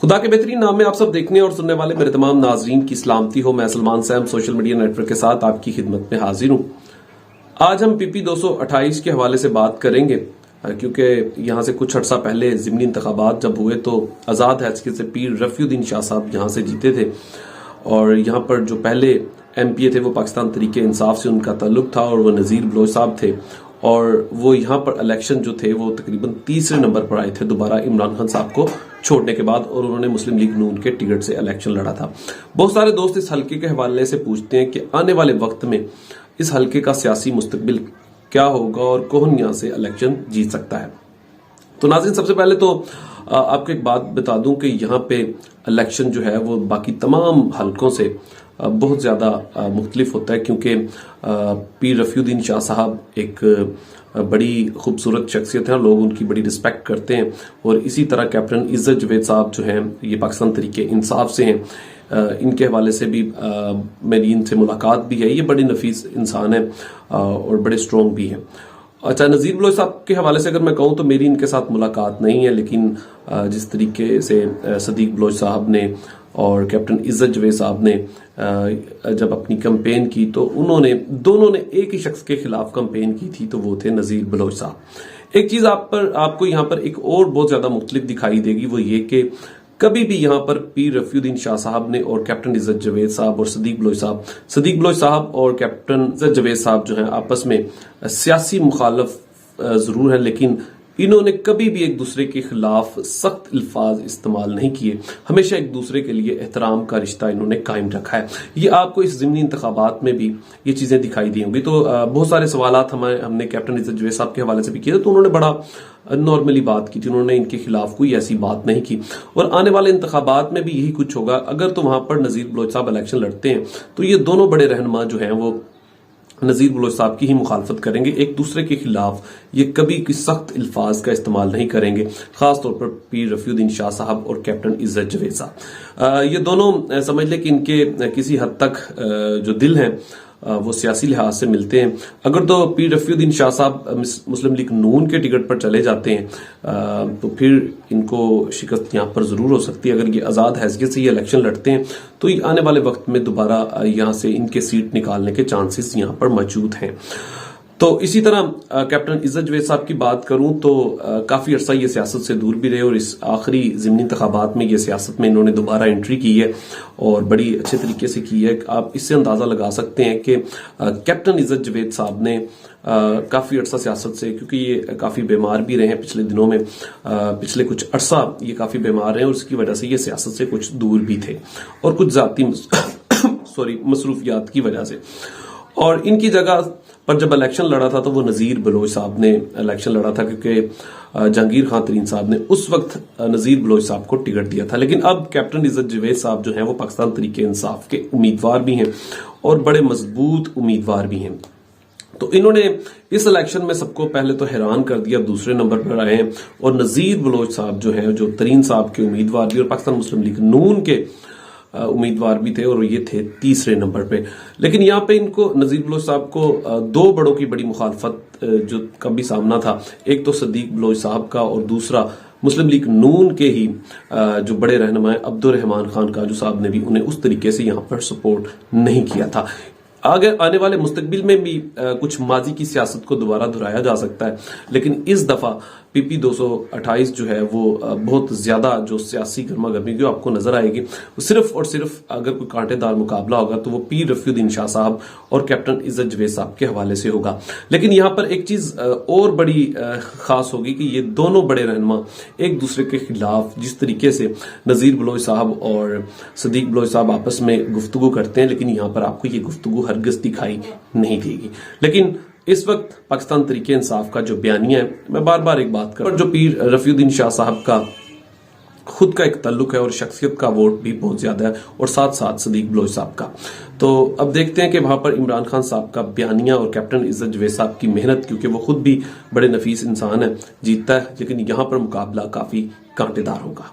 खुदा के बेहतरीन नाम में आप सब देखने और सुनने वाले मेरे तमाम नाजरीन की सलामती हो। मैं Salman Sam social media network के साथ आपकी खिदमत में हाजिर हूं। आज हम PP 228 के हवाले से बात करेंगे क्योंकि यहां से कुछ अर्सा पहले ज़िमनी इंतखाबात जब हुए तो आज़ाद हैसियत से पीर रफ़ीउद्दीन शाह साहब यहां से जीते थे और यहां पर जो पहले MPA थे वो पाकिस्तान तरीके इंसाफ से उनका ताल्लुक था और वो नज़ीर बलोच साहब थे और वो यहाँ पर इलेक्शन जो थे वो तकरीबन तीसरे नंबर पर आए थे दोबारा इमरान खान साहब को छोड़ने के बाद और उन्होंने मुस्लिम लीग नून के टिकट से इलेक्शन लड़ा था। बहुत सारे दोस्त इस हल्के के हवाले से पूछते हैं कि आने वाले वक्त में इस हल्के का सियासी मुस्तकबिल क्या होगा और कौन यहाँ से इलेक्शन जीत सकता है। तो नाज़रीन, सबसे पहले तो आपको एक बात बता दूं कि यहाँ पे इलेक्शन जो है वो बाकी तमाम हल्कों से बहुत ज़्यादा मुख्तलिफ होता है क्योंकि पीर रफ़ीउद्दीन शाह साहब एक बड़ी खूबसूरत शख्सियत है, लोग उनकी बड़ी रिस्पेक्ट करते हैं और इसी तरह कैप्टन इज़्ज़त जवेद साहब जो हैं ये पाकिस्तान तरीके इंसाफ से हैं। इनके हवाले से भी मेरी इनसे मुलाकात भी है। ये बड़े नफीस इंसान है और बड़े स्ट्रॉन्ग भी हैं। अच्छा, नज़ीर बलोच साहब के हवाले से अगर मैं कहूँ तो मेरी इनके साथ मुलाकात नहीं है, लेकिन जिस तरीके से सदीक बलोच साहब ने और कैप्टन इज़्ज़त जवेद साहब ने जब अपनी कैंपेन की तो दोनों ने एक ही शख्स के खिलाफ कैंपेन की थी, तो वो थे नज़ीर बलोच साहब। एक चीज आपको यहाँ पर एक और बहुत ज्यादा मुख्तलिफ दिखाई देगी, वो ये कि कभी भी यहाँ पर पीर रफ़ीउद्दीन शाह साहब ने और कैप्टन इज़्ज़त जवेद साहब और सदीक बलोच साहब और कैप्टन इज़्ज़त जवेद साहब जो हैं आपस में सियासी मुखालफ जरूर है, लेकिन इन्होंने कभी भी एक दूसरे के खिलाफ सख्त अल्फाज इस्तेमाल नहीं किए। हमेशा एक दूसरे के लिए एहतराम का रिश्ता इन्होंने कायम रखा है। ये आपको इस ज़िमनी इंतखाबात में भी ये चीजें दिखाई दी होंगी। तो बहुत सारे सवालात हमने कैप्टन इज़्ज़त जवेद साहब के हवाले से भी किए तो उन्होंने बड़ा नॉर्मली बात की थी, उन्होंने इनके खिलाफ कोई ऐसी बात नहीं की। और आने वाले इंतखाबात में भी यही कुछ होगा। अगर तो वहां पर नज़ीर बलोच साहब इलेक्शन लड़ते हैं तो ये दोनों बड़े रहनुमा जो हैं वो नज़ीर बलोच साहब की ही मुखालफत करेंगे, एक दूसरे के खिलाफ ये कभी किसी सख्त अल्फाज का इस्तेमाल नहीं करेंगे, खास तौर पर पीर रफ़ीउद्दीन शाह साहब और कैप्टन इज़्ज़त जवेद साहब। ये दोनों समझ लें कि इनके किसी हद तक जो दिल हैं वो सियासी लिहाज से मिलते हैं। अगर तो पीर रफ़ीउद्दीन शाह साहब मुस्लिम लीग नून के टिकट पर चले जाते हैं तो फिर इनको शिकस्त यहाँ पर जरूर हो सकती है। अगर ये आज़ाद हैसियत से ये इलेक्शन लड़ते हैं तो ये आने वाले वक्त में दोबारा यहाँ से इनके सीट निकालने के चांसेस यहाँ पर मौजूद हैं। तो इसी तरह कैप्टन इज़्ज़त जवेद साहब की बात करूं तो काफी अरसा ये सियासत से दूर भी रहे और इस आखिरी ज़िमनी इंतखाबात में ये सियासत में इन्होंने दोबारा एंट्री की है और बड़ी अच्छे तरीके से की है। आप इससे अंदाजा लगा सकते हैं कि कैप्टन इज़्ज़त जवेद साहब ने काफी अरसा सियासत से, क्योंकि ये काफी बीमार भी रहे हैं पिछले दिनों में, पिछले कुछ अरसा ये काफी बीमार रहे और उसकी वजह से ये सियासत से कुछ दूर भी थे और कुछ जाती मसरूफियात की वजह से। और इनकी जगह पर जब इलेक्शन लड़ा था तो वो नज़ीर बलोच साहब ने इलेक्शन लड़ा था क्योंकि जहांगीर खान तरीन साहब ने उस वक्त नज़ीर बलोच साहब को टिकट दिया था। लेकिन अब कैप्टन इज़्ज़त जवेद साहब जो हैं वो पाकिस्तान तरीके इंसाफ के उम्मीदवार भी हैं और बड़े मजबूत उम्मीदवार भी हैं। तो इन्होंने इस इलेक्शन में सबको पहले तो हैरान कर दिया, दूसरे नंबर पर आए हैं और नज़ीर बलोच साहब जो है जो तरीन साहब के उम्मीदवार भी और पाकिस्तान मुस्लिम लीग नून के उम्मीदवार भी थे और ये थे तीसरे नंबर पे। लेकिन यहाँ पे इनको नज़ीर बलोच साहब को दो बड़ों की बड़ी मुखालफत जो का भी सामना था, एक तो सदीक बलोच साहब का और दूसरा मुस्लिम लीग नून के ही जो बड़े रहनुमा अब्दुर्रहमान खान काजू साहब ने भी उन्हें उस तरीके से यहाँ पर सपोर्ट नहीं किया था। आगे आने वाले मुस्तकबिल में भी कुछ माजी की सियासत को दोबारा दोहराया जा सकता है, लेकिन इस दफा PP 228 जो है वो बहुत ज्यादा जो सियासी गर्मा गर्मी की आपको नजर आएगी, सिर्फ और सिर्फ अगर कोई कांटेदार मुकाबला होगा तो वो पीर रफ़ीउद्दीन शाह साहब और कैप्टन इज़्ज़त जवेद साहब के हवाले से होगा। लेकिन यहाँ पर एक चीज और बड़ी खास होगी कि ये दोनों बड़े रहनुमा एक दूसरे के खिलाफ जिस तरीके से नज़ीर बलोच साहब और सदीक बलोच साहब आपस में गुफ्तगू करते हैं, लेकिन यहाँ पर आपको ये गुफ्तगू हरगिज दिखाई नहीं देगी। लेकिन इस वक्त पाकिस्तान तरीके इंसाफ का जो बयानिया है, मैं बार बार एक बात कर, जो पीर रफ़ीउद्दीन शाह साहब का खुद का एक ताल्लुक है और शख्सियत का वोट भी बहुत ज्यादा है और साथ साथ सदीक बलोच साहब का। तो अब देखते हैं कि वहां पर इमरान खान साहब का बयानिया और कैप्टन इज़्ज़त जवेद साहब की मेहनत, क्योंकि वो खुद भी बड़े नफीस इंसान है, जीतता है, लेकिन यहां पर मुकाबला काफी कांटेदार होगा।